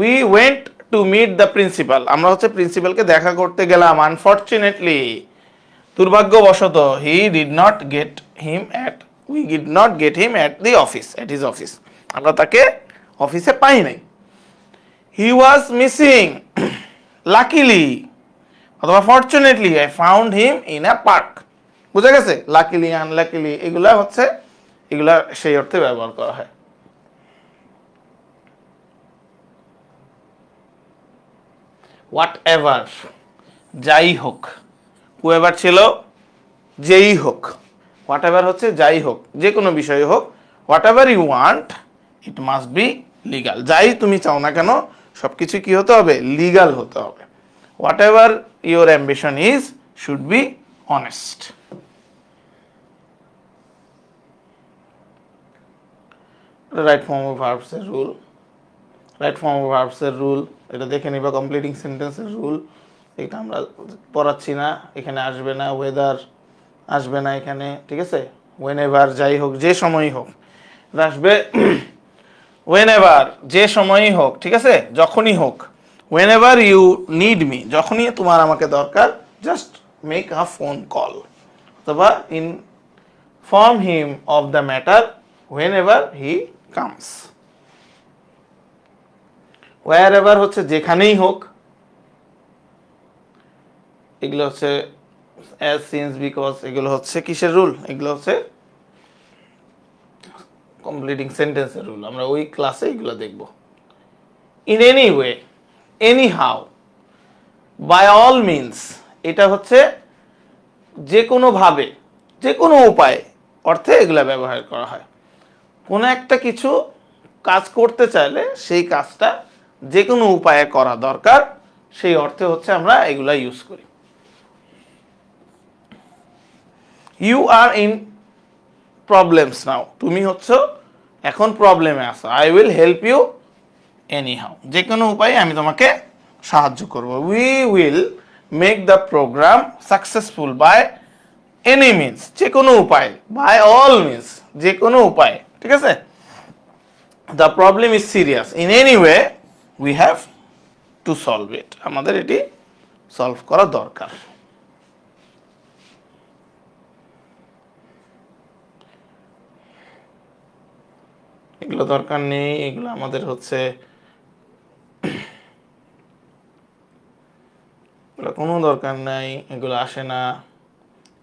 We went to meet the principal, আমরা হচ্ছে প্রিন্সিপালকে দেখা করতে গেলাম। আনফরচুনেটলি, দুর্ভাগ্যবশত, we did not get him at the office, at his office, আমরা তাকে অফিসে পাই নাই। He was missing, luckily অথবা fortunately I found him in a park. বুঝা গেছে? লাকিলি, আনলাকিলি, এগুলা সেই অর্থে ব্যবহার করা হয়। Whatever, যাই হোক, whoever ছিল যেই হোক, whatever হচ্ছে যাই হোক, যে কোনো বিষয় হোক। whatever you want, it must be legal. যাই তুমি চাও না কেন সবকিছু কি হতে হবে? লিগ্যাল হতে হবে। whatever your ambition is should be honest. Right form of verbs এর রুল, এটা দেখে নিবা। কমপ্লিটিং সেন্টেন্সের রুল, এটা আমরা পড়াচ্ছি না, এখানে আসবে না। ওয়েদার, আসবে না এখানে, ঠিক আছে? whenever যাই হোক, যে সময়ই হোক এটা আসবে whenever, যে সময়ই হোক, ঠিক আছে, যখনই হোক। whenever you need me, যখনই তোমার আমাকে দরকার, just make a phone call অথবা inform him of the matter whenever he comes. wherever হচ্ছে যেখানেই হোক, এগুলো হচ্ছে as, since, because, এগুলো হচ্ছে কিসের রুল? এগুলো হচ্ছে কমপ্লিটিং সেন্টেন্সের রুল, আমরা ওই ক্লাসে এগুলো দেখব। In any way, anyhow, by all means, এটা হচ্ছে যে কোনো ভাবে, যে কোনো উপায়ে অর্থে এগুলা ব্যবহার করা হয়। কোনো একটা কিছু কাজ করতে চাইলে সেই কাজটা যে কোনো উপায়ে করা দরকার, সেই অর্থে হচ্ছে আমরা এগুলা ইউজ করি। You are in problems now, তুমি হচ্ছে এখন প্রবলেমে আছো। I will help you anyhow, যে কোনো উপায়ে আমি তোমাকে সাহায্য করব। We will make the programme successful by any means, যে কোনো উপায়, বাই অল মিনস, যে কোনো উপায়, ঠিক আছে? The problem is serious, in any way we have to solve it, আমাদের এটি সলভ করা দরকার। এগুলো দরকার নেই, এগুলো আমাদের হচ্ছে কোনো দরকার নাই, এগুলো আসে না।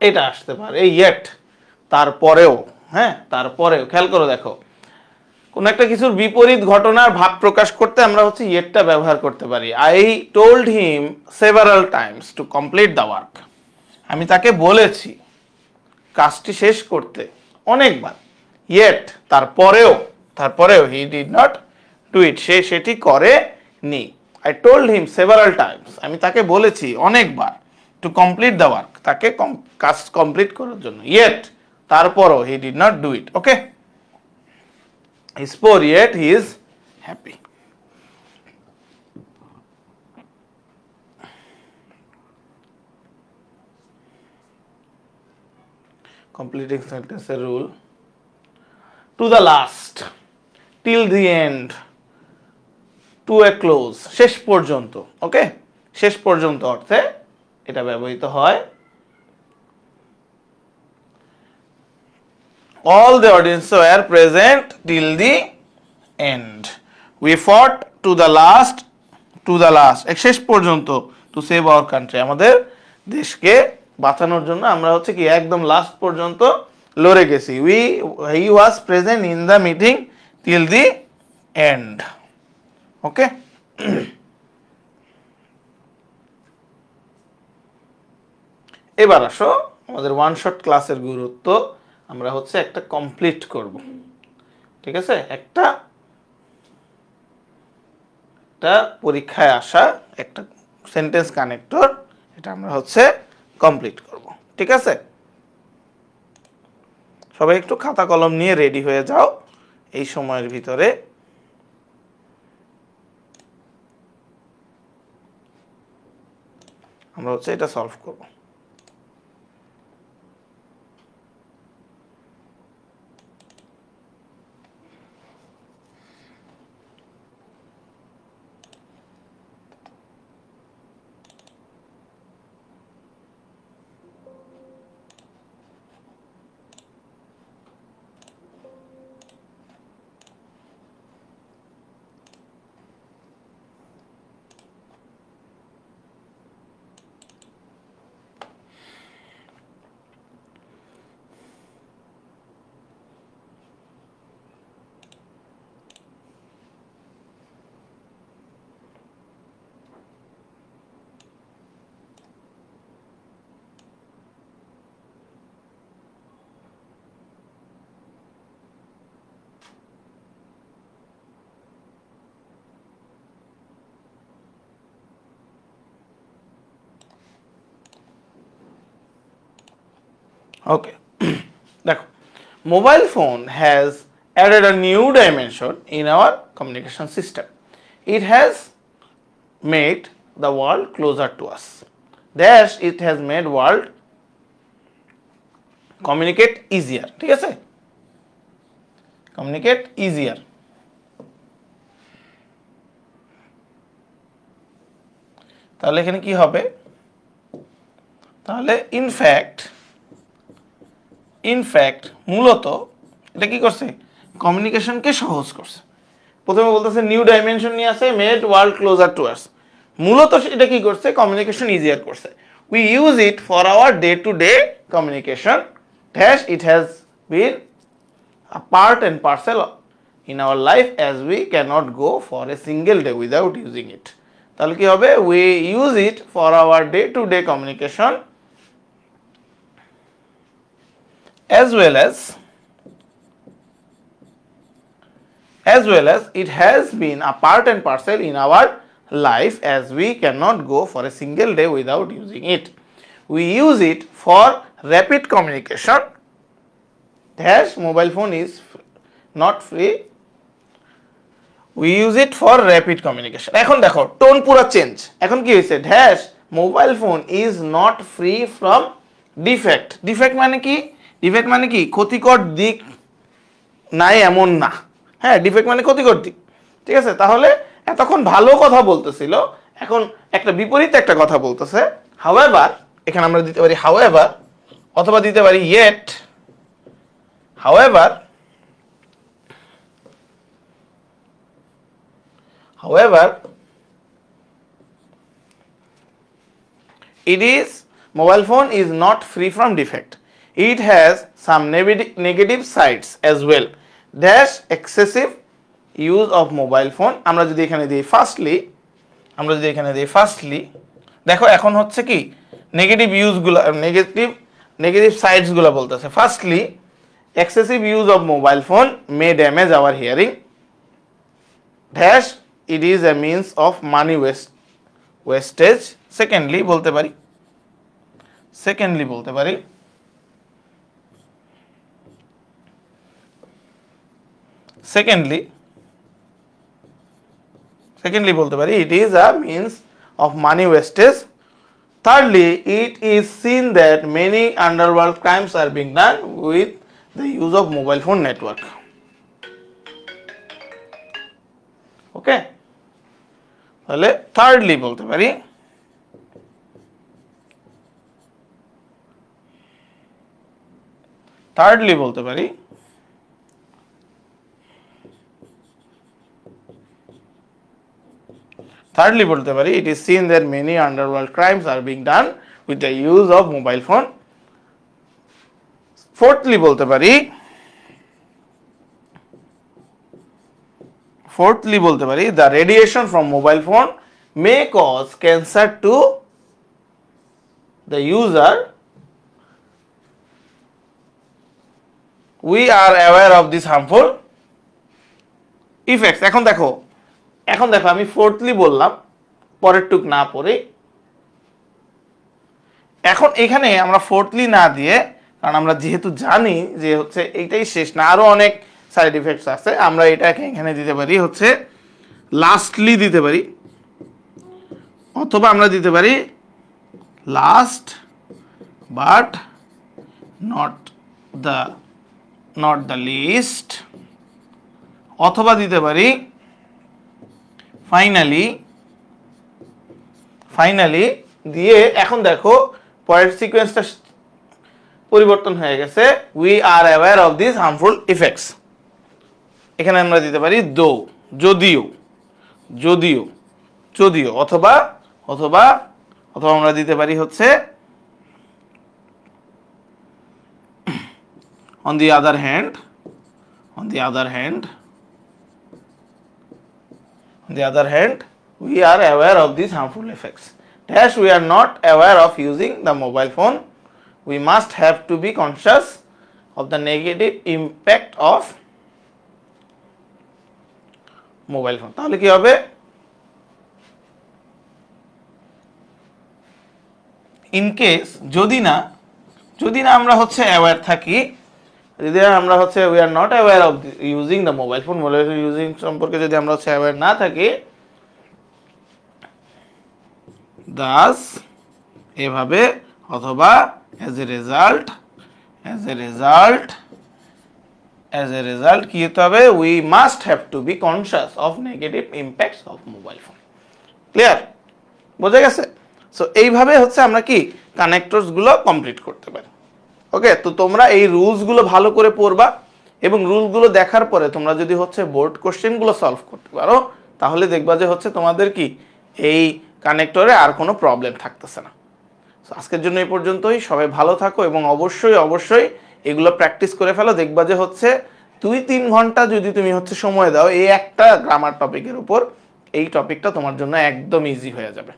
এটা আসতে পারে, এই ইয়েট, তারপরেও, হ্যাঁ তারপরেও, খেয়াল করো দেখো, কোন একটা কিছুর বিপরীত ঘটনার ভাব প্রকাশ করতে আমরা হচ্ছে ইয়েটটা ব্যবহার করতে পারি। I told him several Times to complete the work, আমি তাকে বলেছি কাজটি শেষ করতে অনেকবার। ইয়েট, তারপরেও, তারপরেও he did not do it, সে সেটি করে নি। I told him several times, আমি তাকে বলেছি অনেকবার, টু কমপ্লিট দ্য ওয়ার্ক, তাকে কাজ কমপ্লিট করার জন্য। ইয়েট, তারপরও, হি did not do it. Okay, he's poor yet he is happy. Completing sentence rule. To the last, till the end, to a close, শেষ পর্যন্ত। ওকে, শেষ পর্যন্ত অর্থে এটা ব্যবহৃত হয়। All the audience were present till the end. We fought to the last, to the last, শেষ পর্যন্ত, to save our country, আমাদের দেশকে বাঁচানোর জন্য আমরা হচ্ছে কি একদম লাস্ট পর্যন্ত লড়ে গেছি। he was present in the meeting till the end. ওকে, এবার আসো আমাদের ওয়ান শট ক্লাসের গুরুত্ব আমরা হচ্ছে একটা কমপ্লিট করব, ঠিক আছে? একটা পরীক্ষায় আসা একটা সেন্টেন্স কানেক্টর, এটা আমরা হচ্ছে কমপ্লিট করব, ঠিক আছে? সবাই একটু খাতা কলম নিয়ে রেডি হয়ে যাও, এই সময়ের ভিতরে আমরা হচ্ছে এটা সলভ করব। ওকে, দেখো, mobile phone has added a new dimension in our communication system. It has made the world closer to us. Dash, it has made world communicate easier, ঠিক আছে, কমিউনিকেট ইজিয়ার। তাহলে এখানে কি হবে, তাহলে ইনফ্যাক্ট মূলত এটা কি করছে, কমিউনিকেশনকে সহজ করছে। প্রথমে বলতেছে নিউ ডাইমেনশন নিয়ে আসে, made world closer to us. মূলত এটা কি করছে, কমিউনিকেশন ইজিয়ার করছে। We use it for our day to day communication dash it has been a part and parcel in our life as we cannot go for a single day without using it. তাহলে কি হবে, we use it for our day to day communication as well as it has been a part and parcel in our life as we cannot go for a single day without using it. We use it for rapid communication dash mobile phone is not free. We use it for rapid communication. এখন দেখো টোন পুরো চেঞ্জ, এখন কি হয়েছে, dash mobile phone is not free from defect. defect মানে কি, ডিফেক্ট মানে কি, ক্ষতিকর দিক নাই এমন না, হ্যাঁ, ডিফেক্ট মানে ক্ষতিকর দিক, ঠিক আছে। তাহলে এতক্ষণ ভালো কথা বলতেছিল, এখন একটা বিপরীত একটা কথা বলতেছে। হাউএভার, এখানে আমরা দিতে পারি হাউএভার, অথবা দিতে পারি yet. However it is mobile phone is not free from defect. It has some negative sides as well. Dash excessive use of mobile phone. আমরা যদি এখানে দিই ফার্স্টলি, দেখো এখন হচ্ছে কি নেগেটিভ ইউজগুলো, নেগেটিভ সাইডসগুলো বলতেছে। Firstly excessive use of mobile phone may damage our hearing. Dash it is a means of money wastage. Secondly বলতে পারি বলতে পারি it is a means of money wastage. Thirdly, it is seen that many underworld crimes are being done with the use of mobile phone network. Okay, তাহলে thirdly বলতে পারি it is seen that many underworld crimes are being done with the use of mobile phone. Fourthly বলতে পারি the radiation from mobile phone may cause cancer to the user. We are aware of this harmful effects. এখন দেখো আমি ফোর্থলি বললাম, পরের টুক না পড়ে। এখন এখানে আমরা ফোর্থলি না দিয়ে, কারণ আমরা যেহেতু জানি যে হচ্ছে এইটাই শেষ না, আরো অনেক সাইড ইফেক্টস আছে, আমরা এটাকে এখানে দিতে পারি হচ্ছে লাস্টলি দিতে পারি, অথবা আমরা দিতে পারি last but not the least, অথবা দিতে পারি ফাইনালি দিয়ে। এখন দেখো পরের সিকোয়েন্সটা পরিবর্তন হয়ে গেছে, we are aware of this harmful effects. এখানে আমরা দিতে পারি দো, যদিও, অথবা আমরা দিতে পারি হচ্ছে on the other hand we are aware of these harmful effects. Dash we are not aware of using the mobile phone. We must have to be conscious of the negative impact of mobile phone. তাহলে কি হবে, ইন কেস যদি না আমরা হচ্ছে অ্যাওয়্যার থাকি, যদি আমরা হচ্ছে we are not aware of using the mobile phone, using সম্পর্কে যদি আমরা হচ্ছে অ্যাওয়্যার না থাকি, thus এভাবে, অথবা as a as a result কি হতে হবে, we must have to B conscious of negative impacts of mobile phone. Clear, বোঝা গেছে? সো এইভাবে হচ্ছে আমরা কি কানেক্টরস গুলো কমপ্লিট করতে পারি। ওকে, তো তোমরা এই রুলস গুলো ভালো করে পড়বা এবং রুলগুলো দেখার পরে তোমরা যদি হচ্ছে বোর্ড কোশ্চেন গুলো সলভ করতে পারো, তাহলে দেখবা যে হচ্ছে তোমাদের কি এই কানেক্টরে আর কোনো প্রবলেম থাকতেছে না। সো আজকের জন্য এই পর্যন্তই। সবাই ভালো থাকো এবং অবশ্যই এগুলো প্র্যাকটিস করে ফেলো। দেখবা যে হচ্ছে 2-3 ঘন্টা যদি তুমি হচ্ছে সময় দাও এই একটা গ্রামার টপিকের উপর, এই টপিকটা তোমার জন্য একদম ইজি হয়ে যাবে।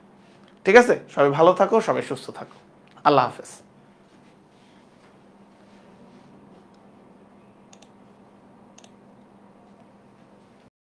ঠিক আছে, সবাই ভালো থাকো, সবাই সুস্থ থাকো। আল্লাহ হাফেজ।